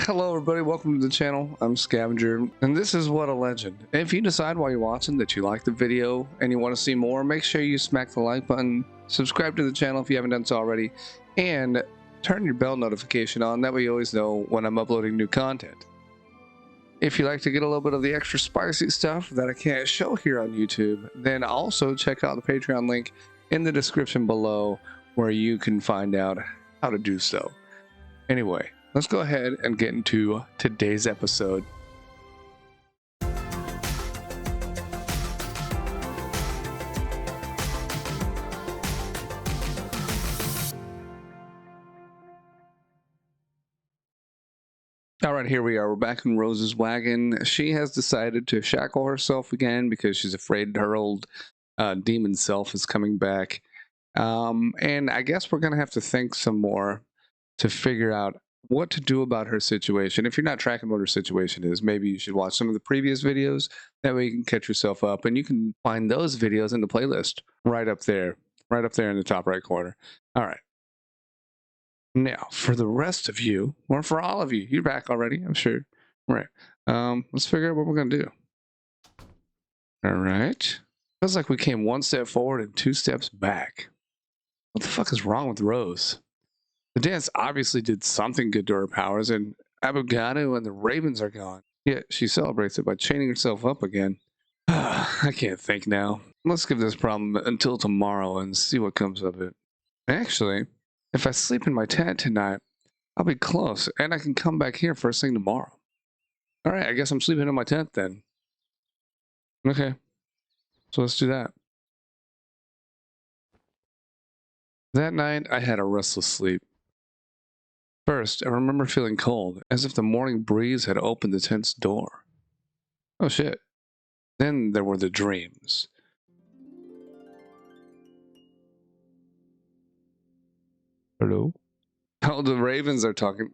Hello everybody, welcome to the channel. I'm Scavenger, and this is What a Legend. If you decide while you're watching that you like the video and you want to see more, make sure you smack the like button, subscribe to the channel if you haven't done so already, and turn your bell notification on. That way you always know when I'm uploading new content. If you like to get a little bit of the extra spicy stuff that I can't show here on YouTube, then also check out the Patreon link in the description below where you can find out how to do so. Anyway, let's go ahead and get into today's episode. All right, here we are. We're back in Rose's wagon. She has decided to shackle herself again because she's afraid her old demon self is coming back. And I guess we're going to have to think some more to figure out what to do about her situation. If you're not tracking what her situation is, maybe you should watch some of the previous videos. That way you can catch yourself up, and you can find those videos in the playlist right up there in the top right corner. All right. Now, for the rest of you, or for all of you, you're back already, I'm sure. Right. Let's figure out what we're going to do. All right. Feels like we came one step forward and two steps back. What the fuck is wrong with Rose? The dance obviously did something good to her powers, and Abuganu and the Ravens are gone. Yet she celebrates it by chaining herself up again. I can't think now. Let's give this problem until tomorrow and see what comes of it. Actually, if I sleep in my tent tonight, I'll be close, and I can come back here first thing tomorrow. Alright, I guess I'm sleeping in my tent then. Okay, so let's do that. That night, I had a restless sleep. First, I remember feeling cold, as if the morning breeze had opened the tent's door. Oh shit. Then there were the dreams. Hello? Oh, the ravens are talking.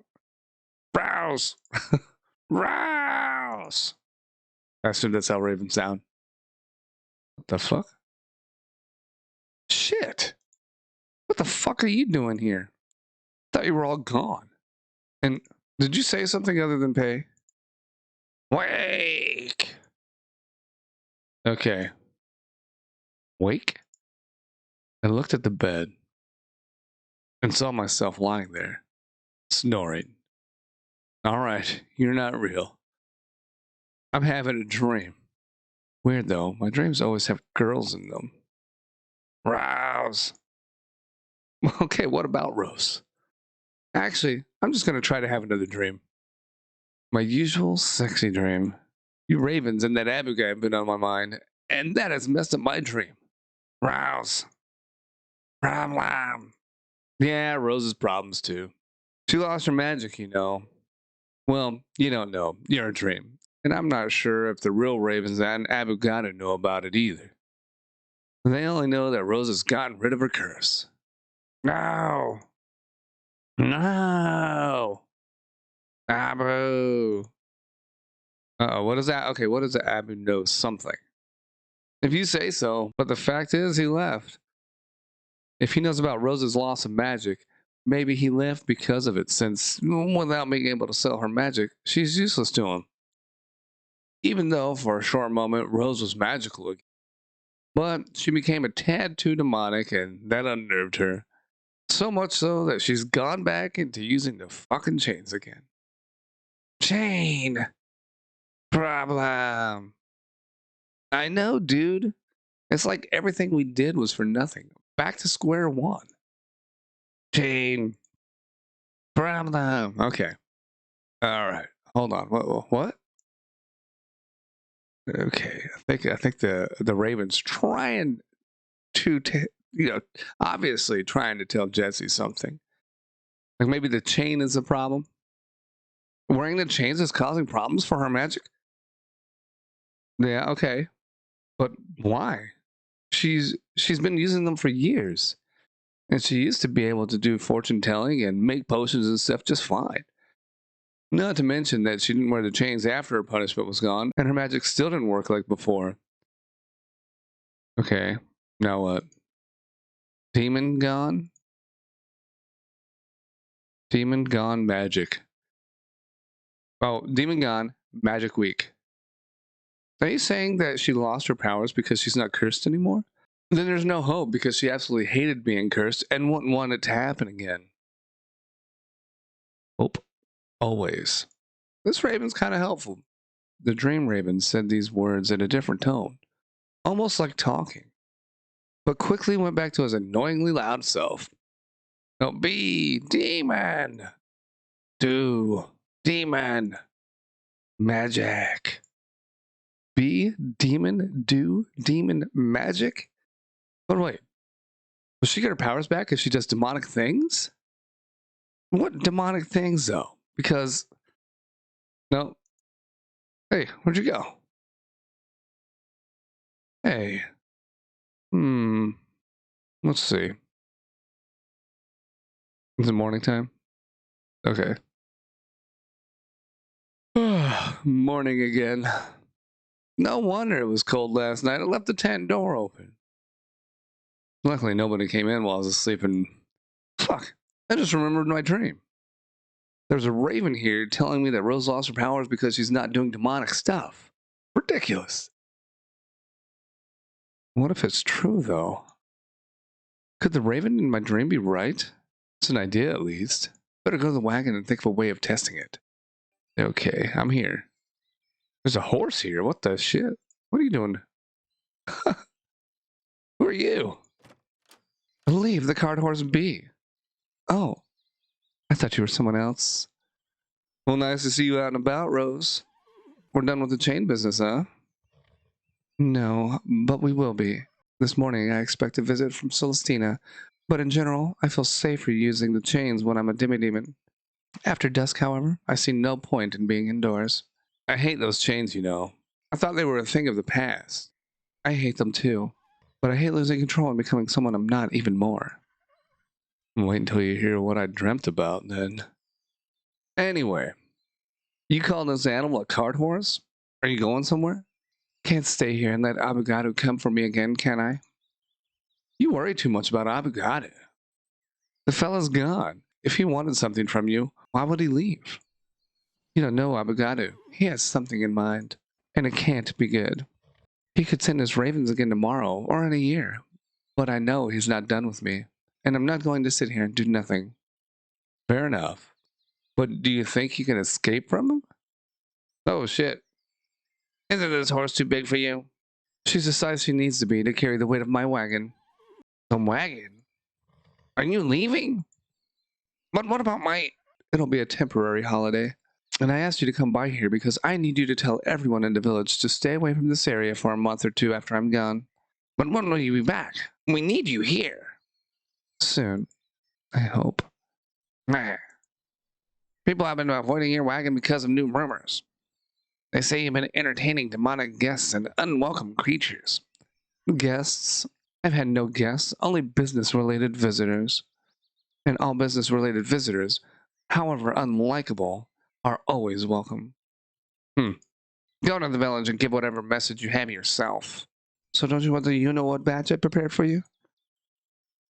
Rouse! Rouse! I assume that's how ravens sound. What the fuck? Shit! What the fuck are you doing here? I thought you were all gone. And did you say something other than pay? Wake! Okay. Wake? I looked at the bed and saw myself lying there, snoring. Alright, you're not real. I'm having a dream. Weird though, my dreams always have girls in them. Rouse! Okay, what about Rose? Actually, I'm just gonna try to have another dream. My usual sexy dream. You ravens and that Abu guy have been on my mind, and that has messed up my dream. Rouse. Problem. Yeah, Rose's problems too. She lost her magic, you know. Well, you don't know. You're a dream. And I'm not sure if the real ravens and Abu Ghanu know about it either. They only know that Rose has gotten rid of her curse. No. No. Abu. Uh-oh, what is that? Okay, what is that? Abu knows something. If you say so, but the fact is he left. If he knows about Rose's loss of magic, maybe he left because of it, since without being able to sell her magic, she's useless to him. Even though for a short moment Rose was magical again. But she became a tad too demonic, and that unnerved her. So much so that she's gone back into using the fucking chains again. Chain problem. I know, dude. It's like everything we did was for nothing. Back to square one. Chain problem. Okay. All right. Hold on. What? Okay. I think the Ravens trying to obviously trying to tell Jesse something. Like maybe the chain is a problem. Wearing the chains is causing problems for her magic. Yeah. Okay. But why? She's been using them for years. And she used to be able to do fortune telling and make potions and stuff just fine. Not to mention that she didn't wear the chains after her punishment was gone, and her magic still didn't work like before. Okay, now what? Demon gone? Demon gone magic. Oh, demon gone, magic weak. Are you saying that she lost her powers because she's not cursed anymore? Then there's no hope because she absolutely hated being cursed and wouldn't want it to happen again. Hope. Always. This raven's kind of helpful. The dream raven said these words in a different tone, almost like talking, but quickly went back to his annoyingly loud self. No, be demon. Do demon magic. Be demon, do demon magic? But wait, will she get her powers back if she does demonic things? What demonic things, though? Because, no. Hey, where'd you go? Hey. Let's see. Is it morning time? Okay. Morning again. No wonder it was cold last night. I left the tent door open. Luckily, nobody came in while I was asleep, and fuck, I just remembered my dream. There's a raven here telling me that Rose lost her powers because she's not doing demonic stuff. Ridiculous. What if it's true, though? Could the raven in my dream be right? It's an idea, at least. Better go to the wagon and think of a way of testing it. Okay, I'm here. There's a horse here. What the shit? What are you doing? Who are you? Leave the cart horse be. Oh, I thought you were someone else. Well, nice to see you out and about, Rose. We're done with the chain business, huh? No, but we will be. This morning I expect a visit from Celestina, but in general, I feel safer using the chains when I'm a demon. After dusk, however, I see no point in being indoors. I hate those chains, you know. I thought they were a thing of the past. I hate them too, but I hate losing control and becoming someone I'm not even more. Wait until you hear what I dreamt about, then. Anyway, you call this animal a cart horse? Are you going somewhere? Can't stay here and let Abogado come for me again, can I? You worry too much about Abogado. The fella's gone. If he wanted something from you, why would he leave? You don't know Abogado. He has something in mind, and it can't be good. He could send his ravens again tomorrow or in a year, but I know he's not done with me, and I'm not going to sit here and do nothing. Fair enough. But do you think you can escape from him? Oh shit. Isn't this horse too big for you? She's the size she needs to be to carry the weight of my wagon. The wagon? Are you leaving? But what about my... It'll be a temporary holiday. And I asked you to come by here because I need you to tell everyone in the village to stay away from this area for a month or two after I'm gone. But when will you be back? We need you here. Soon, I hope. Nah. People have been avoiding your wagon because of new rumors. They say you've been entertaining demonic guests and unwelcome creatures. Guests? I've had no guests, only business-related visitors. And all business-related visitors, however unlikable, are always welcome. Go to the village and give whatever message you have yourself. So don't you want the you-know-what badge I prepared for you?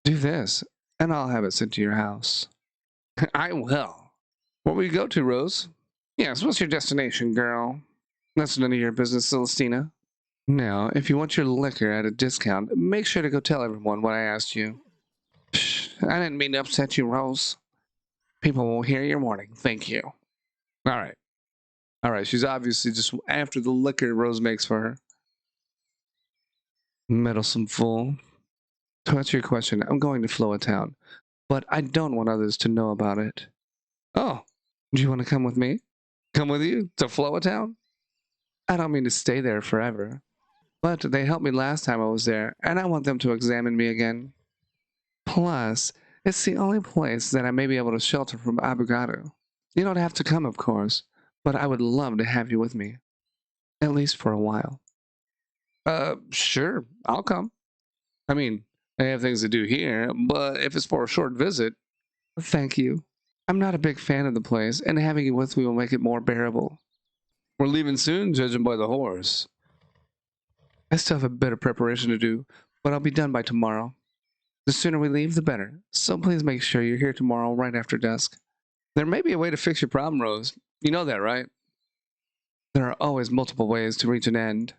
Do this, and I'll have it sent to your house. I will. Where will you go to, Rose? Yes, what's your destination, girl? That's none of your business, Celestina. Now, if you want your liquor at a discount, make sure to go tell everyone what I asked you. Psh, I didn't mean to upset you, Rose. People will hear your warning. Thank you. All right. All right, she's obviously just after the liquor Rose makes for her. Meddlesome fool. To answer your question, I'm going to Floa Town, but I don't want others to know about it. Oh, do you want to come with me? Come with you to Floa Town? I don't mean to stay there forever, but they helped me last time I was there, and I want them to examine me again. Plus, it's the only place that I may be able to shelter from Abogado. You don't have to come, of course, but I would love to have you with me. At least for a while. Sure, I'll come. I mean, I have things to do here, but if it's for a short visit... Thank you. I'm not a big fan of the place, and having you with me will make it more bearable. We're leaving soon, judging by the horse. I still have a bit of preparation to do, but I'll be done by tomorrow. The sooner we leave, the better, so please make sure you're here tomorrow right after dusk. There may be a way to fix your problem, Rose. You know that, right? There are always multiple ways to reach an end.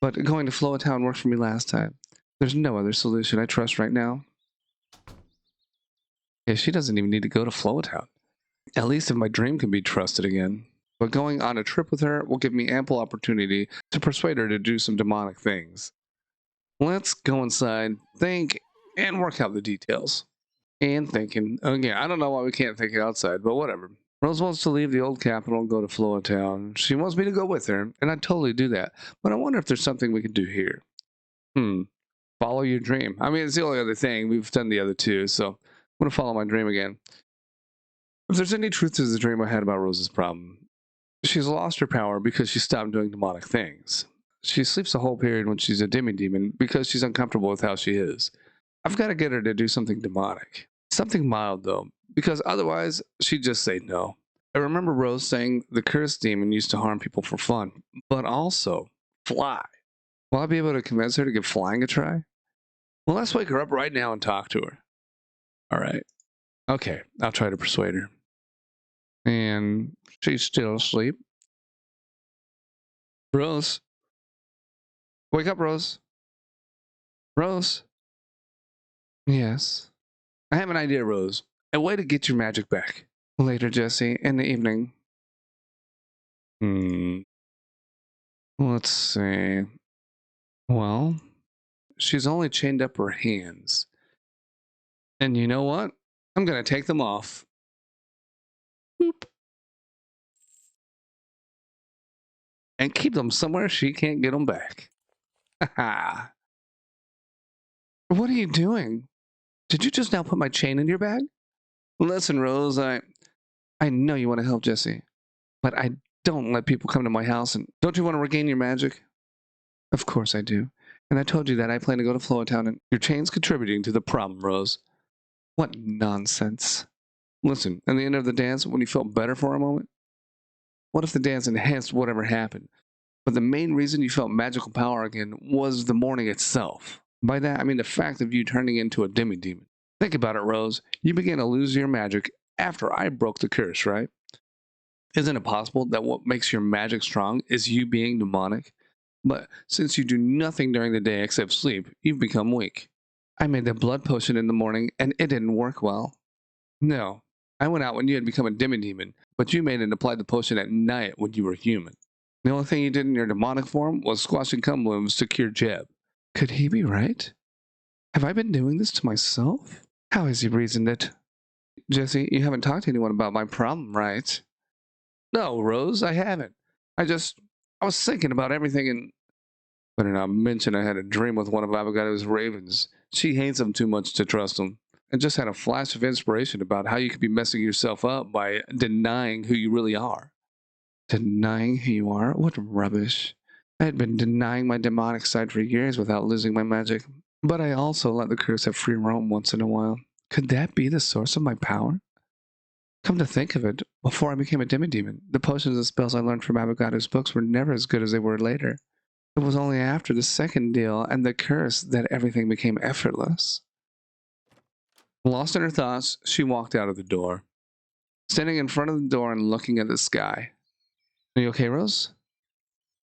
But going to Floatown worked for me last time. There's no other solution I trust right now. Yeah, she doesn't even need to go to Floatown. At least if my dream can be trusted again. But going on a trip with her will give me ample opportunity to persuade her to do some demonic things. Let's go inside, think, and work out the details. And thinking. Again, I don't know why we can't think it outside, but whatever. Rose wants to leave the old capital and go to Floatown. She wants me to go with her, and I'd totally do that. But I wonder if there's something we can do here. Follow your dream. I mean, it's the only other thing. We've done the other two, so I'm going to follow my dream again. If there's any truth to the dream I had about Rose's problem, she's lost her power because she stopped doing demonic things. She sleeps a whole period when she's a demon because she's uncomfortable with how she is. I've got to get her to do something demonic. Something mild, though, because otherwise she'd just say no. I remember Rose saying the cursed demon used to harm people for fun, but also fly. Will I be able to convince her to give flying a try? Well, let's wake her up right now and talk to her. All right. Okay, I'll try to persuade her. And she's still asleep. Rose. Wake up, Rose. Rose. Yes. I have an idea, Rose. A way to get your magic back. Later, Jesse, in the evening. Let's see. Well, she's only chained up her hands. And you know what? I'm going to take them off. Boop. And keep them somewhere she can't get them back. Ha. What are you doing? Did you just now put my chain in your bag? Listen, Rose, I know you want to help Jesse, but I don't let people come to my house. And don't you want to regain your magic? Of course I do. And I told you that I plan to go to Floatown, and your chain's contributing to the problem, Rose. What nonsense. Listen, at the end of the dance, when you felt better for a moment, what if the dance enhanced whatever happened? But the main reason you felt magical power again was the morning itself. By that, I mean the fact of you turning into a demon. Think about it, Rose. You began to lose your magic after I broke the curse, right? Isn't it possible that what makes your magic strong is you being demonic? But since you do nothing during the day except sleep, you've become weak. I made the blood potion in the morning, and it didn't work well. No, I went out when you had become a demon, but you made and applied the potion at night when you were human. The only thing you did in your demonic form was squashing cum blooms to cure Jeb. Could he be right? Have I been doing this to myself? How has he reasoned it? Jesse, you haven't talked to anyone about my problem, right? No, Rose, I haven't. I was thinking about everything and better not mention I had a dream with one of Avogadro's ravens. She hates him too much to trust him. I just had a flash of inspiration about how you could be messing yourself up by denying who you really are. Denying who you are? What rubbish. I had been denying my demonic side for years without losing my magic. But I also let the curse have free roam once in a while. Could that be the source of my power? Come to think of it, before I became a demon, the potions and spells I learned from Avogadro's books were never as good as they were later. It was only after the second deal and the curse that everything became effortless. Lost in her thoughts, she walked out of the door. Standing in front of the door and looking at the sky. Are you okay, Rose?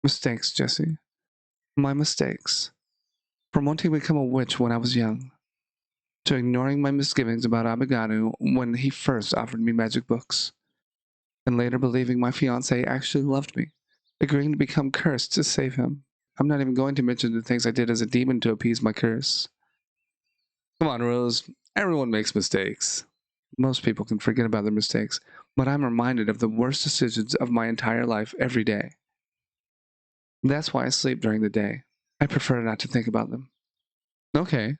Mistakes, Jesse. My mistakes. From wanting to become a witch when I was young, to ignoring my misgivings about Avogadro when he first offered me magic books, and later believing my fiancé actually loved me, agreeing to become cursed to save him. I'm not even going to mention the things I did as a demon to appease my curse. Come on, Rose. Everyone makes mistakes. Most people can forget about their mistakes, but I'm reminded of the worst decisions of my entire life every day. That's why I sleep during the day. I prefer not to think about them. Okay,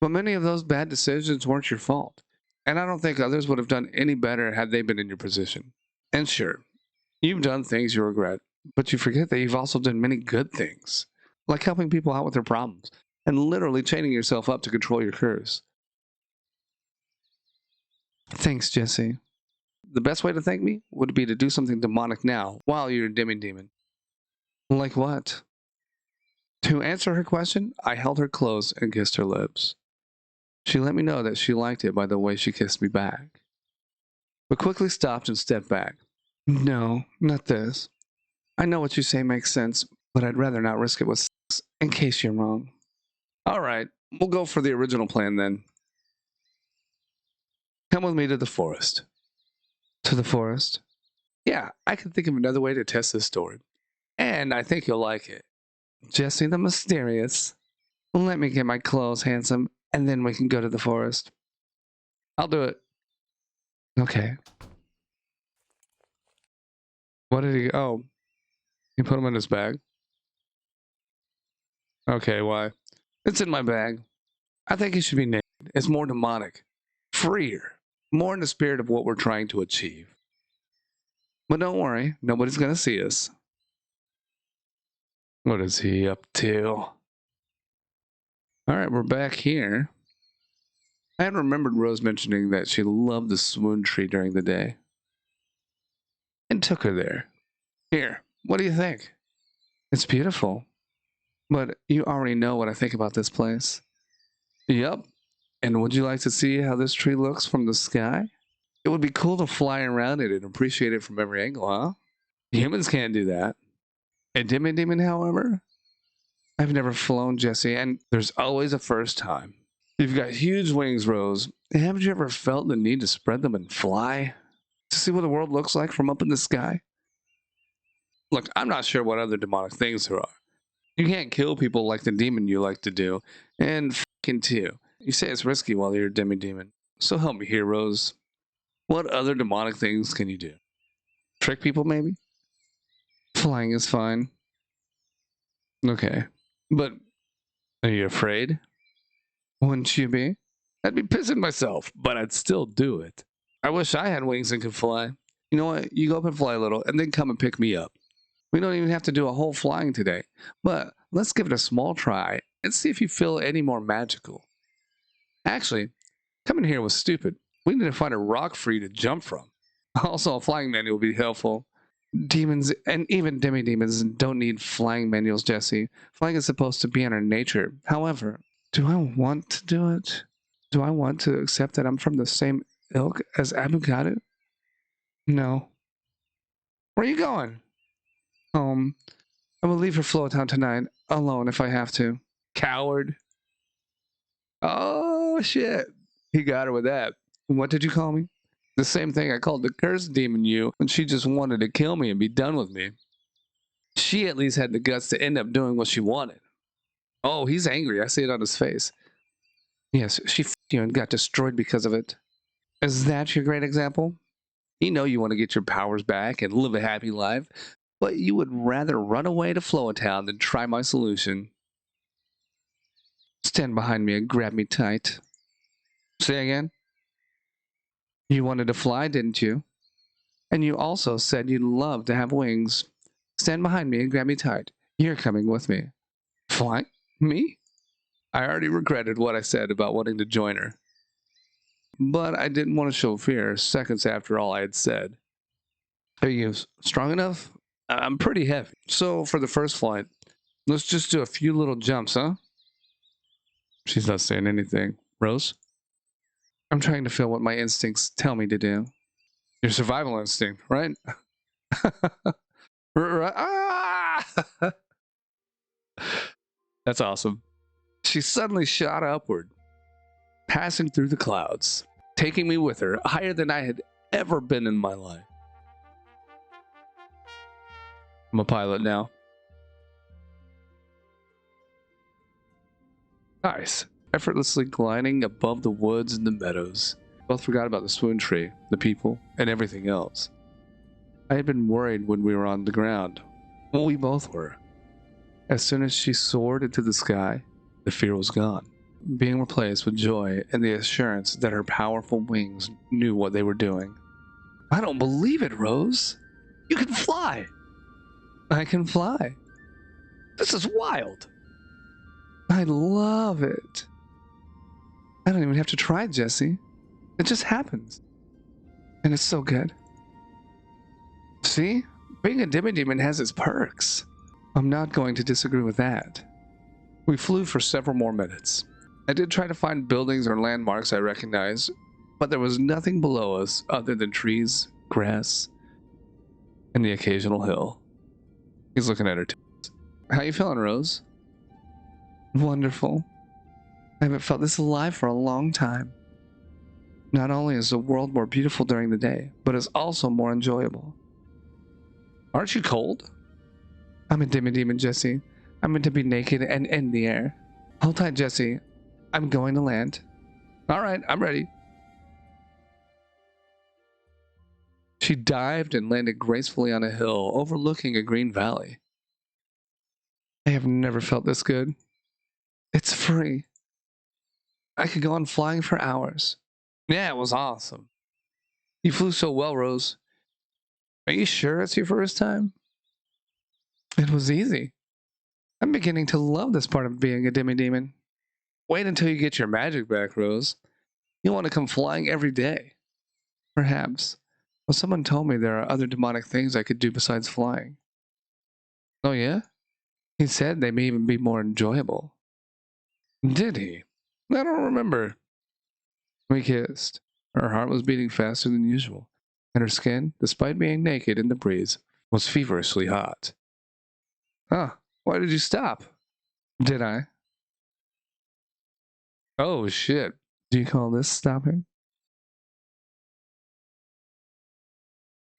but many of those bad decisions weren't your fault, and I don't think others would have done any better had they been in your position. And sure, you've done things you regret, but you forget that you've also done many good things, like helping people out with their problems, and literally chaining yourself up to control your curse. Thanks, Jesse. The best way to thank me would be to do something demonic now, while you're a demon. Like what? To answer her question, I held her close and kissed her lips. She let me know that she liked it by the way she kissed me back, but quickly stopped and stepped back. No, not this. I know what you say makes sense, but I'd rather not risk it with sex, in case you're wrong. All right, we'll go for the original plan then. Come with me to the forest. To the forest? Yeah, I can think of another way to test this story. And I think you'll like it. Jesse the Mysterious. Let me get my clothes, handsome, and then we can go to the forest. I'll do it. Okay. What did he... Oh, he put them in his bag. Okay, why? It's in my bag. I think it should be named. It's more demonic. Freer. More in the spirit of what we're trying to achieve. But don't worry, nobody's gonna see us. What is he up to? Alright, we're back here. I had remembered Rose mentioning that she loved the swoon tree during the day. And took her there. Here, what do you think? It's beautiful. But you already know what I think about this place. Yup. And would you like to see how this tree looks from the sky? It would be cool to fly around it and appreciate it from every angle, huh? Humans can't do that. A demon, however? I've never flown, Jesse, and there's always a first time. You've got huge wings, Rose. Haven't you ever felt the need to spread them and fly? To see what the world looks like from up in the sky? Look, I'm not sure what other demonic things there are. You can't kill people like the demon you like to do, and f***ing too. You say it's risky while you're a demon. So help me here, Rose. What other demonic things can you do? Trick people, maybe? Flying is fine. Okay. But are you afraid? Wouldn't you be? I'd be pissing myself, but I'd still do it. I wish I had wings and could fly. You know what? You go up and fly a little, and then come and pick me up. We don't even have to do a whole flying today, but let's give it a small try and see if you feel any more magical. Actually, coming here was stupid. We need to find a rock for you to jump from. Also, a flying manual will be helpful. Demons and even demi-demons don't need flying manuals, Jesse. Flying is supposed to be in our nature. However, do I want to do it? Do I want to accept that I'm from the same ilk as Abukadu? No. Where are you going? Home. I will leave for Flowtown tonight, alone if I have to. Coward. Oh, shit. He got her with that. What did you call me? The same thing I called the cursed demon you when she just wanted to kill me and be done with me. She at least had the guts to end up doing what she wanted. Oh, he's angry. I see it on his face. Yes, she f***ed you and got destroyed because of it. Is that your great example? You know you want to get your powers back and live a happy life, but you would rather run away to Flowtown than try my solution. Stand behind me and grab me tight. Say again? You wanted to fly, didn't you? And you also said you'd love to have wings. Stand behind me and grab me tight. You're coming with me. Fly? Me? I already regretted what I said about wanting to join her. But I didn't want to show fear seconds after all I had said. Are you strong enough? I'm pretty heavy. So for the first flight, let's just do a few little jumps, huh? She's not saying anything. Rose? I'm trying to feel what my instincts tell me to do. Your survival instinct, right? That's awesome. She suddenly shot upward, passing through the clouds, taking me with her higher than I had ever been in my life. I'm a pilot now. Nice. Effortlessly gliding above the woods and the meadows. Both forgot about the swoon tree, the people, and everything else. I had been worried when we were on the ground. Well, we both were. As soon as she soared into the sky, the fear was gone, being replaced with joy and the assurance that her powerful wings knew what they were doing. I don't believe it, Rose. You can fly. I can fly. This is wild. I love it. I don't even have to try, Jesse. It just happens. And it's so good. See? Being a demon has its perks. I'm not going to disagree with that. We flew for several more minutes. I did try to find buildings or landmarks I recognized, but there was nothing below us other than trees, grass, and the occasional hill. He's looking at her too. How you feeling, Rose? Wonderful. I haven't felt this alive for a long time. Not only is the world more beautiful during the day, but it's also more enjoyable. Aren't you cold? I'm a demon, Jesse. I'm meant to be naked and in the air. Hold tight, Jesse. I'm going to land. All right, I'm ready. She dived and landed gracefully on a hill overlooking a green valley. I have never felt this good. It's free. I could go on flying for hours. Yeah, it was awesome. You flew so well, Rose. Are you sure it's your first time? It was easy. I'm beginning to love this part of being a demon. Wait until you get your magic back, Rose. You'll want to come flying every day. Perhaps. Well, someone told me there are other demonic things I could do besides flying. Oh, yeah? He said they may even be more enjoyable. Did he? I don't remember. We kissed. Her heart was beating faster than usual, and her skin, despite being naked in the breeze, was feverishly hot. Huh, why did you stop? Did I? Oh, shit. Do you call this stopping?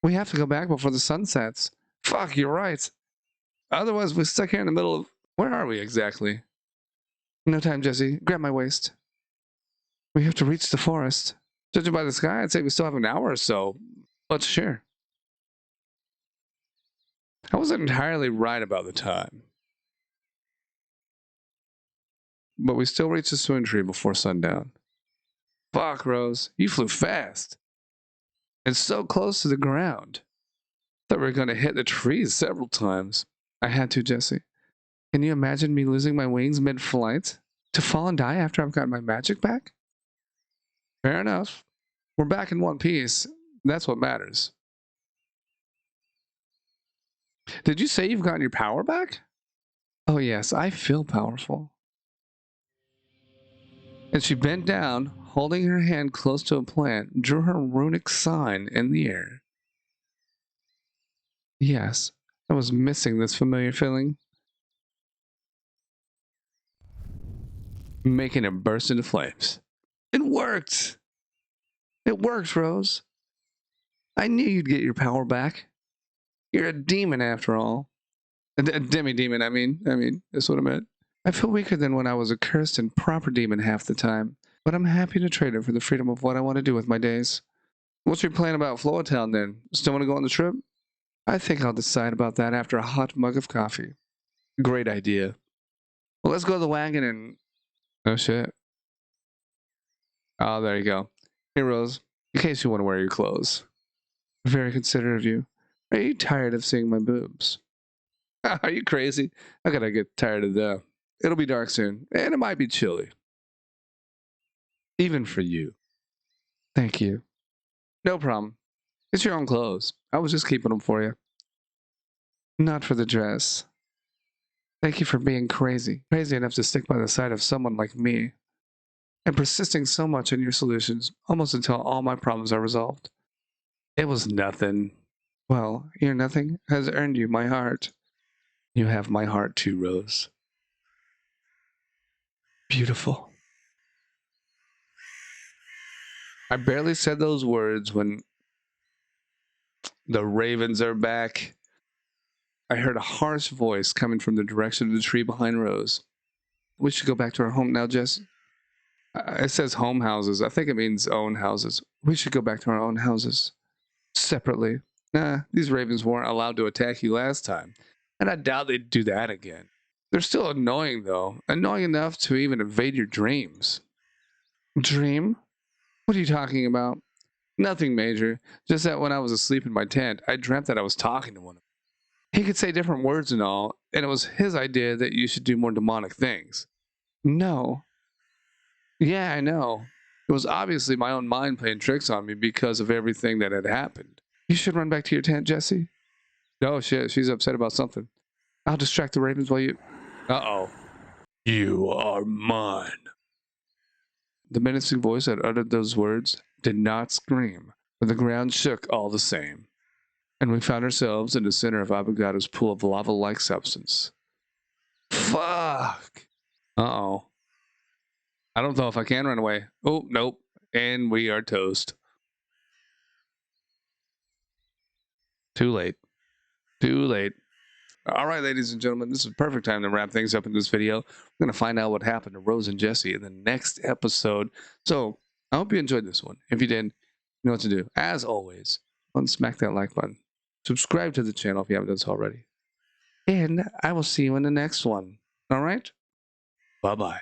We have to go back before the sun sets. Fuck, you're right. Otherwise, we're stuck here in the middle of... Where are we exactly? No time, Jesse. Grab my waist. We have to reach the forest. Judging by the sky, I'd say we still have an hour or so. Let's share. I wasn't entirely right about the time. But we still reached the swing tree before sundown. Fuck, Rose. You flew fast. It's so close to the ground. Thought we were going to hit the trees several times. I had to, Jesse. Can you imagine me losing my wings mid-flight? To fall and die after I've got my magic back? Fair enough. We're back in one piece. That's what matters. Did you say you've gotten your power back? Oh yes, I feel powerful. And she bent down, holding her hand close to a plant, drew her runic sign in the air. Yes, I was missing this familiar feeling. Making it burst into flames. It worked! It worked, Rose. I knew you'd get your power back. You're a demon after all. A demi-demon, I mean, that's what I meant. I feel weaker than when I was a cursed and proper demon half the time, but I'm happy to trade it for the freedom of what I want to do with my days. What's your plan about Floatown then? Still want to go on the trip? I think I'll decide about that after a hot mug of coffee. Great idea. Well, let's go to the wagon and... Oh, shit. Oh, there you go. Here, Rose, in case you want to wear your clothes. Very considerate of you. Are you tired of seeing my boobs? Are you crazy? I gotta get tired of them. It'll be dark soon, and it might be chilly. Even for you. Thank you. No problem. It's your own clothes. I was just keeping them for you. Not for the dress. Thank you for being crazy. Crazy enough to stick by the side of someone like me. And persisting so much in your solutions, almost until all my problems are resolved. It was nothing. Well, your nothing has earned you my heart. You have my heart too, Rose. Beautiful. I barely said those words when the ravens are back. I heard a harsh voice coming from the direction of the tree behind Rose. We should go back to our home now, Jess. It says home houses. I think it means own houses. We should go back to our own houses. Separately. Nah, these ravens weren't allowed to attack you last time. And I doubt they'd do that again. They're still annoying, though. Annoying enough to even invade your dreams. Dream? What are you talking about? Nothing major. Just that when I was asleep in my tent, I dreamt that I was talking to one of them. He could say different words and all, and it was his idea that you should do more demonic things. No. Yeah, I know. It was obviously my own mind playing tricks on me because of everything that had happened. You should run back to your tent, Jesse. Oh shit, she's upset about something. I'll distract the ravens while you... Uh-oh. You are mine. The menacing voice that uttered those words did not scream, but the ground shook all the same. And we found ourselves in the center of Abogato's pool of lava-like substance. Fuck. Uh-oh. I don't know if I can run away. Oh, nope. And we are toast. Too late. Too late. All right, ladies and gentlemen, this is a perfect time to wrap things up in this video. We're going to find out what happened to Rose and Jesse in the next episode. So I hope you enjoyed this one. If you did, you know what to do. As always, smack that like button. Subscribe to the channel if you haven't done so already. And I will see you in the next one. All right? Bye-bye.